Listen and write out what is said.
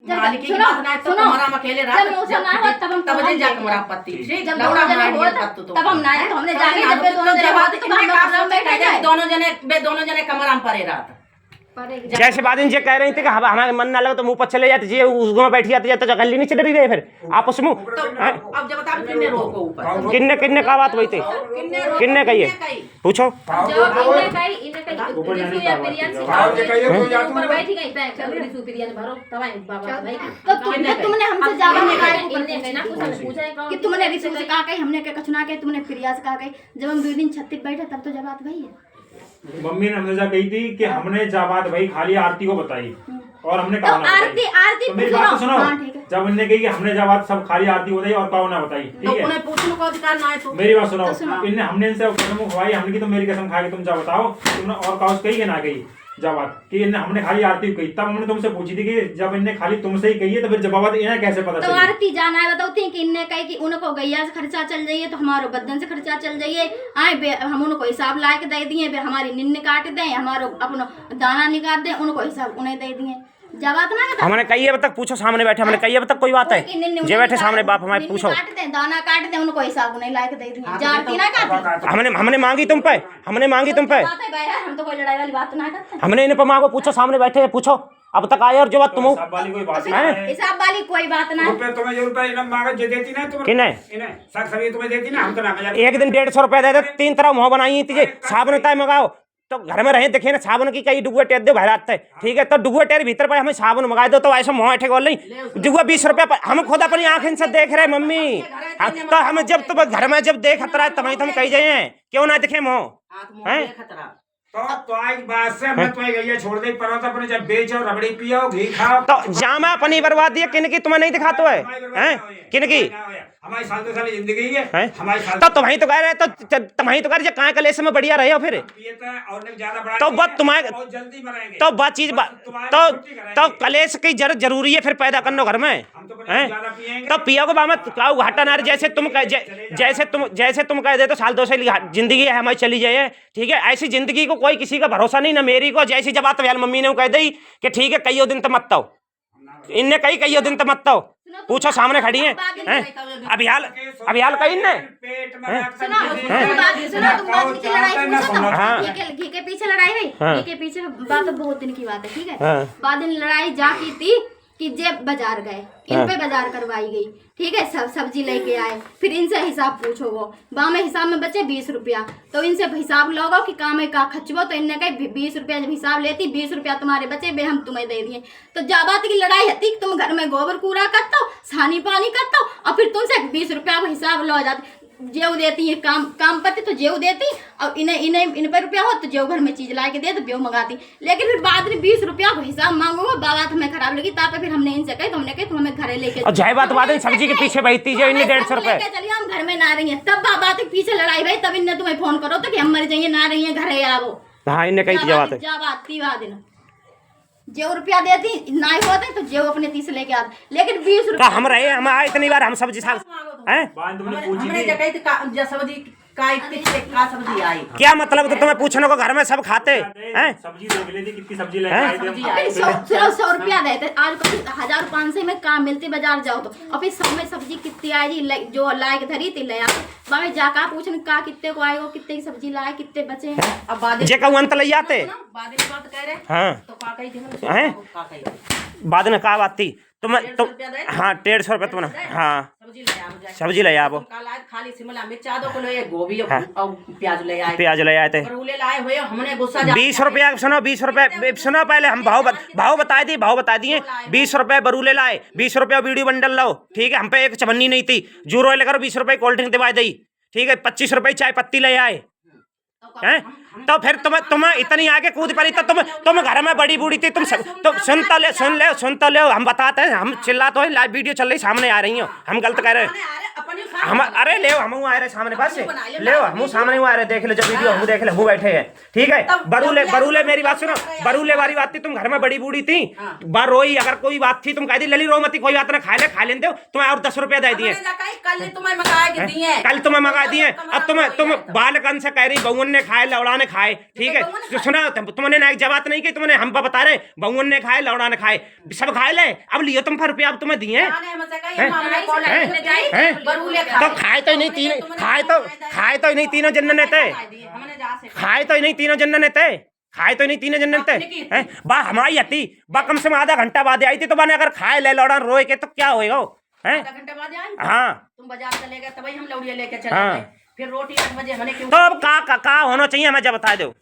मालिक की बात ना तो हमारा हम अकेले रहा तब जे जाके हमारा पत्ती ठीक लौड़ा मार तब हम ना तो हमने जाके जब दोनों जने कमरा में पड़े रहा। जैसे बाद जे कह रही थी कि हमारे मन ना लगे तो मुंह पर चले जाते जी उसमें बैठ जाते तो गली नीचे डरी रहे फिर आपस में। अब जब बता किन्ने रोको ऊपर किन्ने किन्ने का बात हुई थी किन्ने कहिए पूछो तुमने हमसे तुमने रिश्ते से कहा कही हमने क्या कछु ना कही तुमने फिरिया से कहा कही जब हम 2 दिन छत्तीस बैठे तब तो जब बात भई है। मम्मी ने हमेशा कही थी कि हमने जाबात भाई खाली आरती को बताई और हमने कहा ना आरती तो मेरी बात तो सुनो जब उन्होंने कही कि हमने जाबात सब खाली आरती को बताई और कहो ना बताई ठीक है उन्हें पूछने को अधिकार ना है तो मेरी बात सुनो इनने हमने इनसे कसम खवाई हमने की तो मेरी कसम खा के तुम जा बताओ तुमने और कहो कही ना कही जवाब कि इन्हें हमने खाली आरती कही तब हमने तुमसे पूछी थी कि जब इनने खाली तुमसे ही कही है तो फिर जवाब इन्हें कैसे पता तो आरती जाना है बताओ कि इनने कही कि उनको गैया से खर्चा चल जाइए तो हमारो बदन से खर्चा चल जाइए आए हम उनको हिसाब ला के दे दिए हमारी निन्ने काट दें हमारो अपना दाना निकाल दें उनको हिसाब उन्हें दे दिए जवाब ना हमने कही है तक पूछो सामने बैठे हमने कही है तक कोई बात है जे बैठे सामने बाप हमारे पूछो दाना काट दे उनको हिसाब उन्हें ला के दे दिए जाती ना काटी हमने मांगी तुम पे हम तो कोई लड़ाई वाली बात ना करते हमने इन्हें पर मांगो पूछो सामने बैठे पूछो अब तक आए और जो बात तुम हिसाब वाली कोई बात ना तुम्हें जो रुपए इनाम मांगा जे देती ना तुम किने इन्हें सभी तुम्हें देती ना हम तो ना एक दिन 150 रुपए दे दे 3 तरह मुँह बनाई थी साबुन तय मंगाओ तो घर में रहे देखे ना साबुन की कई डुगुआ टेर दे बाहर आते ठीक है तो डुगुआ टेर भीतर पर हमें साबुन मंगा दो तो ऐसा मुँह ऐठे बोल नहीं डुगुआ 20 रुपए हम खुद अपनी आंखें से देख रहे मम्मी तो हम जब तुम घर में जब देख खतरा तभी तुम कही जाए क्यों ना दिखे मुँह है तो आज बात से मैं तुम्हें गैया छोड़ दे पर तो अपने जब बेचो रबड़ी पियो घी खाओ तो जामा अपनी बर्बादी है किन की तुम्हें नहीं दिखाते है किन की हमारी साल तो साल जिंदगी है हमारी साल तो तुम्हें तो कह रहे तो तुम्हें तो कह रहे कहाँ कलेश में बढ़िया रहे हो फिर तो बस तुम्हारे जल्दी मरेंगे तो बात चीज तो कलेश की जरूरी है फिर पैदा करना घर में तो पिया को बामा घाटा ना जैसे तुम कह दे तो साल 2 साल जिंदगी है हमारी चली जाए ठीक है ऐसी जिंदगी को कोई किसी का भरोसा नहीं ना मेरी को जैसी जब बात मम्मी ने कह दी कि ठीक है कईयों दिन तो मत तो इनने कईयों दिन तो मत तो पूछो सामने खड़ी है अभियाल कही ने घी के पीछे लड़ाई हुई घी के पीछे बात तो बहुत दिन की बात है ठीक है बाद दिन लड़ाई जा की थी कि जेब बाजार गए इन पे बाजार करवाई गई ठीक है सब सब्जी लेके आए फिर इनसे हिसाब पूछो वो बामे हिसाब में बचे 20 रुपया तो इनसे हिसाब लोगो कि काम में का खर्चबो तो इनने कही 20 रुपया जब हिसाब लेती 20 रुपया तुम्हारे बचे बे हम तुम्हें दे दिए तो जाबात की लड़ाई होती तुम घर में गोबर कूड़ा करते हो सानी पानी करते हो और फिर तुमसे 20 रुपया को हिसाब लो जाते जेव देती है काम पत्ती तो जेव देती और इन पर रुपया हो तो जेव घर में चीज ला के दे तो बेव मंगाती लेकिन फिर बाद में 20 रुपया को हिसाब मांगूंगा बाबा हमें खराब लगी ताप फिर हमने इनसे कही तो हमने कही तुम हमें घरे लेके और जय बात बाद सब्जी के पीछे बैठती जो इन्हें 150 रुपए चलिए हम घर में ना रही है तब बाबा के पीछे लड़ाई भाई तब इन्हें तुम्हें फोन करो तो कि हम मर जाइए ना रही है घरे आओ हाँ इन्हें कही बात जो रुपया देती ना होते तो जो अपने 30 लेके आते लेकिन 20 रुपया हम रहे हम आए इतनी बार हम सब्जी साग सब्जी आई क्या मतलब तो तुम्हें पूछने को घर में सब खाते हैं सब्जी देख लेती कितनी सब्जी लेके 100 रुपया देते आज 1500 में काम मिलती बाजार जाओ तो और फिर सब में सब्जी कितनी आएगी जो लाए धरी थी ले बाबा जाका पूछने का कितने को आएगा कितने की सब्जी लाए कितने बचे हैं अब बाद जे कहूं अंत ले आते बात कह रहे हां तो का कही बाद में का बात थी तुम हाँ 150 रुपये तुमने हाँ सब्जी ले आओ खाली शिमला मिर्च आदो को ले गोभी और प्याज ले आए थे लाए हुए हमने गुस्सा 20 रुपया सुनो 20 रुपये सुनो पहले हम भाव बता दिए 20 रुपये बरूले लाए 20 रुपया वीडियो बंडल लो ठीक है हम पे एक चवन्नी नहीं थी जूरो लेकर 20 रुपये कोल्ड ड्रिंक दिवा दी ठीक है 25 रुपये चाय पत्ती ले आए हैं तो फिर तुम्हें इतनी आगे कूद पड़ी तो तुम घर में बड़ी बूढ़ी थी तुम सुन ले हम बताते हैं हम चिल्ला तो लाइव वीडियो चल रही सामने आ रही हो हम गलत कह रहे हैं हम अरे ले हम आ रहे सामने पास से ले हम सामने आ रहे देख ले जब वीडियो हम देख ले हम बैठे हैं ठीक है। बरूले मेरी बात सुनो, बरूले वाली बात थी, तुम घर में बड़ी बूढ़ी थी बार रोई, अगर कोई बात थी तुम कह दी लली रो मती कोई बात ना खा लेते हो, तुम्हें और 10 रुपया दे दिए, कल तुम्हें मंगा दिए। अब तुम बालकन से कह रही बहुन ने खाए लौड़ा ने खाए ठीक है, सुना तुमने ना एक जवाब नहीं की, तुमने हम पर बता रहे बहुन ने खाए लौड़ा ने खाए सब खाए ले, अब लियो तुम 5 रुपया अब तुम्हें दिए तो खाए तो नहीं तीन खाए तो नहीं तीनों जन्नत ने थे, खाए तो नहीं तीनों जन्नत ने थे, खाए तो नहीं तीनों जन्नत थे बा हमारी हती बा कम से कम आधा घंटा बाद आई थी, तो मैंने अगर खाए ले लौड़ा रोए के तो क्या होएगा हैं? हाँ तुम बाजार चले गए तभी हम लौड़िया लेके चले गए, फिर रोटी 8 बजे हमने क्यों तो अब का होना चाहिए हमें जब बता दो।